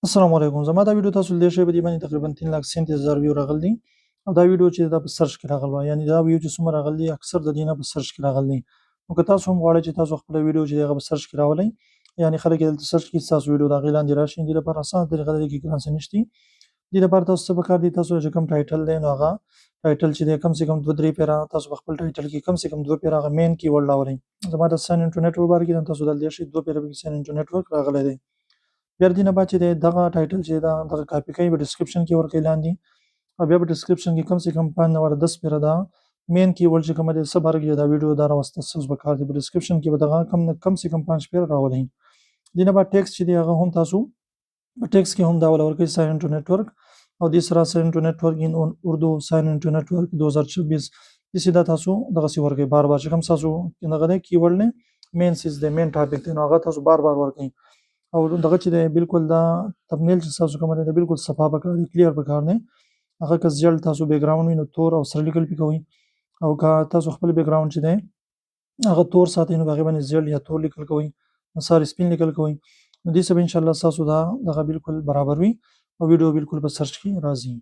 السلام علیکم. زما دا ویډیو تاسو لیدلی شئ په دې باندې تقریبا 3,37,000 ویو راغلي دي او دا ویډیو چې دا په سرچ کې راغلی وه، یعنې دا ویو چې څومره راغلي دي اکثر د دې نه په سرچ کې راغلي دي. نو که تاسو هم غواړئ چې تاسو خپله ویډیو چې دی هغه په سرچ کې راولئ، یعنې خلک یې دلته سرچ کړي ستاسو ویډیو د هغې لاندې راشي، دې لپاره اسانه طریقه ده، دې کې ګران څه نشته دي. دې لپاره تاسو څه پکار دي، تاسو چې کوم ټایټل دی نو هغه ټایټل چې دی کم سے کم 2-3 پیره تاسو په خپل ټایټل کې کم سے کم 2 پیره هغه مین کیورډ راولئ. زما د ساین انټو نیټورک باره کې ده، تاسو دلته شئ 2 پیره پکې ساین انټو نیټورک راغلی دی. بیا د دې نه بعد چې دی دغه ټایټل چې دا دغه کاپي کوئ په ډسکرپشن کې ورکوئ لاندې، او بیا په ډسکرپشن کې کم سے کم 5 نه ور 10 پیره دا مین کیورډ چې کومه دی څه باره کې دا ویډیو دا راوسته ستاسو پکار دی، په ډسکرپشن کې به دغه کم سے کم 5 پیره راولئ. دې نه بعد ټیکسټ چې دی هغه هم تاسو په ټیکسټ کې هم دا والا ورکوئ ساین انټو نیټورک او دې سره ساین انټو نیټورک ان اردو ساین انټو نیټورک 2026 داسې دا تاسو دغسې ورکوئ بار بار چې کوم ستاسو دغه دی کیورډ دی مین سیز دی مین ټاپک دی نو هغه تاسو بار بار ورکوئ. او دغه چې دی بالکل دا تبنیل چې ستاسو کومه دی بالکل صفا پکار دی، کلیر پکار دی. هغه که زیړ تاسو بیک ګراوند وي نو تور او سره لیکل پې کوئ، او که تاسو خپل بیک ګراوند چې دی هغه تور ساتئ نو په هغې باندې زیړ یا تور لیکل کوئ، ساري سپین لیکل کوئ. نو دې سه به انشاءالله ستاسو دا دغه بالکل برابر وي او ویډیو بالکل په سرچ کې راځي.